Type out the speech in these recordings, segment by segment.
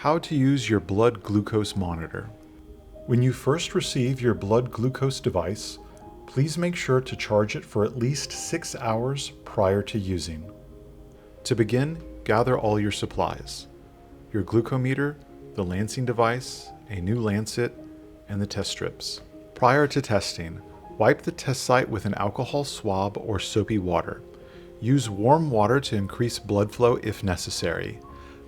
How to use your blood glucose monitor. When you first receive your blood glucose device, please make sure to charge it for at least 6 hours prior to using. To begin, gather all your supplies: your glucometer, the lancing device, a new lancet, and the test strips. Prior to testing, wipe the test site with an alcohol swab or soapy water. Use warm water to increase blood flow if necessary.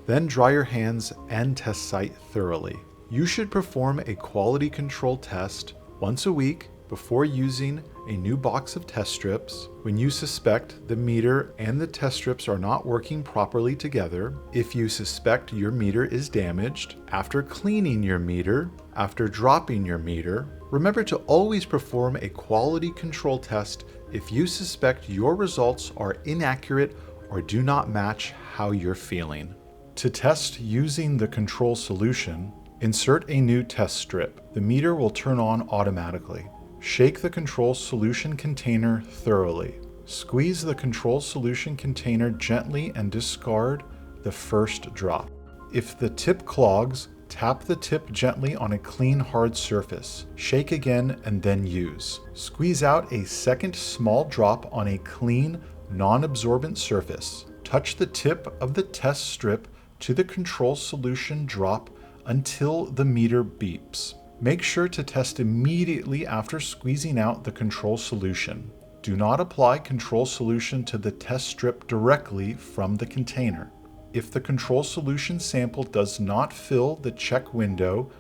Then dry your hands and test site thoroughly. You should perform a quality control test once a week before using a new box of test strips when you suspect the meter and the test strips are not working properly together, if you suspect your meter is damaged, after cleaning your meter, after dropping your meter. Remember to always perform a quality control test if you suspect your results are inaccurate or do not match how you're feeling. To test using the control solution, insert a new test strip. The meter will turn on automatically. Shake the control solution container thoroughly. Squeeze the control solution container gently and discard the first drop. If the tip clogs, tap the tip gently on a clean, hard surface. Shake again and then use. Squeeze out a second small drop on a clean, non-absorbent surface. Touch the tip of the test strip to the control solution drop until the meter beeps. Make sure to test immediately after squeezing out the control solution. Do not apply control solution to the test strip directly from the container. If the control solution sample does not fill the check window,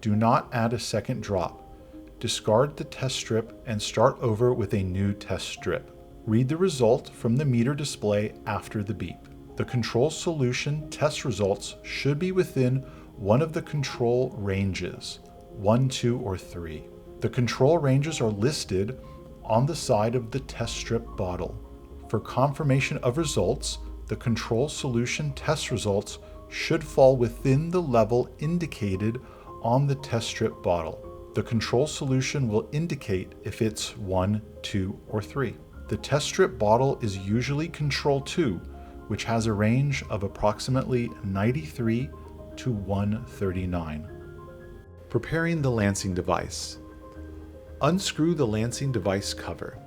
do not add a second drop. Discard the test strip and start over with a new test strip. Read the result from the meter display after the beep. The control solution test results should be within one of the control ranges, 1, 2, or 3. The control ranges are listed on the side of the test strip bottle. For confirmation of results, the control solution test results should fall within the level indicated on the test strip bottle. The control solution will indicate if it's 1, 2, or 3. The test strip bottle is usually control 2, which has a range of approximately 93 to 139. Preparing the lancing device. Unscrew the lancing device cover.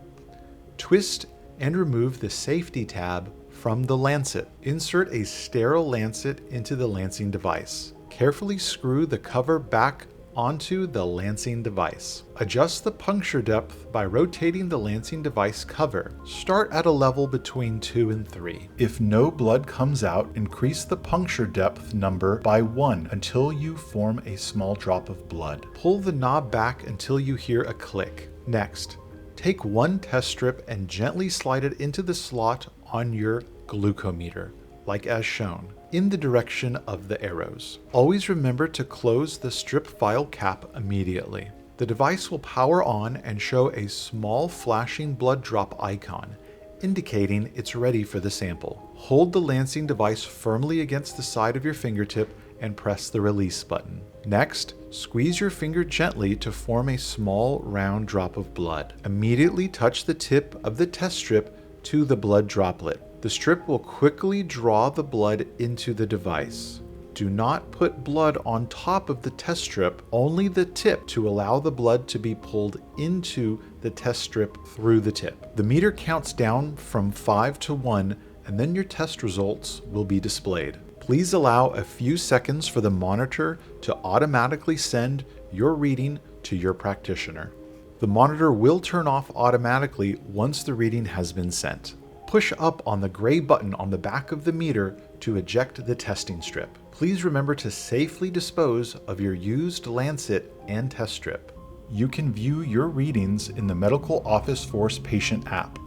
Twist and remove the safety tab from the lancet. Insert a sterile lancet into the lancing device. Carefully screw the cover back onto the lancing device. Adjust the puncture depth by rotating the lancing device cover. Start at a level between 2 and 3. If no blood comes out, increase the puncture depth number by 1 until you form a small drop of blood. Pull the knob back until you hear a click. Next, take one test strip and gently slide it into the slot on your glucometer, like as shown, in the direction of the arrows. Always remember to close the strip file cap immediately. The device will power on and show a small flashing blood drop icon, indicating it's ready for the sample. Hold the lancing device firmly against the side of your fingertip and press the release button. Next, squeeze your finger gently to form a small round drop of blood. Immediately touch the tip of the test strip to the blood droplet. The strip will quickly draw the blood into the device. Do not put blood on top of the test strip, only the tip to allow the blood to be pulled into the test strip through the tip. The meter counts down from 5 to 1, and then your test results will be displayed. Please allow a few seconds for the monitor to automatically send your reading to your practitioner. The monitor will turn off automatically once the reading has been sent. Push up on the gray button on the back of the meter to eject the testing strip. Please remember to safely dispose of your used lancet and test strip. You can view your readings in the Medical Office Force Patient app.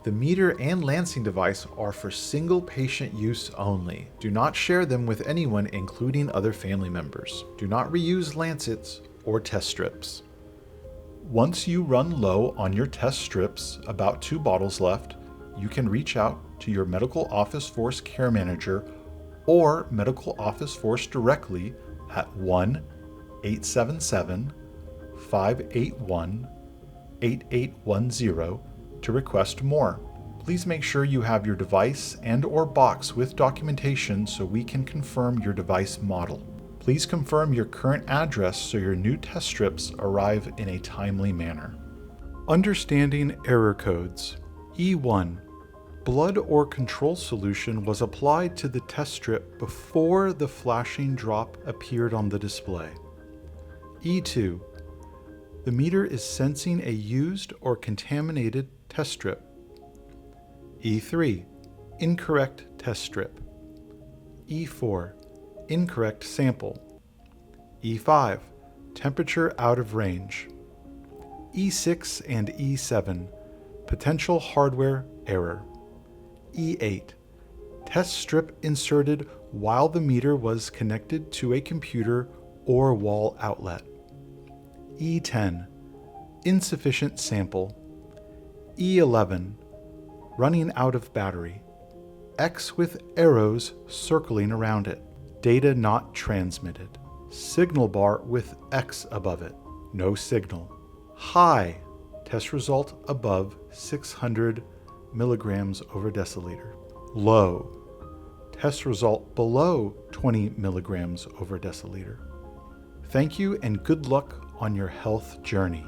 The meter and lancing device are for single patient use only. Do not share them with anyone, including other family members. Do not reuse lancets or test strips. Once you run low on your test strips, about 2 bottles left, you can reach out to your Medical Office Force care manager or Medical Office Force directly at 1-877-581-8810 to request more. Please make sure you have your device and/or box with documentation so we can confirm your device model. Please confirm your current address so your new test strips arrive in a timely manner. Understanding error codes. E1. Blood or control solution was applied to the test strip before the flashing drop appeared on the display. E2. The meter is sensing a used or contaminated test strip. E3. Incorrect test strip. E4. Incorrect sample. E5. Temperature out of range. E6 and E7. Potential hardware error. E8. Test strip inserted while the meter was connected to a computer or wall outlet. E10. Insufficient sample. E11. Running out of battery. X with arrows circling around it. Data not transmitted. Signal bar with X above it. No signal. High. Test result above 600 milligrams over deciliter. Low. Test result below 20 milligrams over deciliter. Thank you and good luck on your health journey.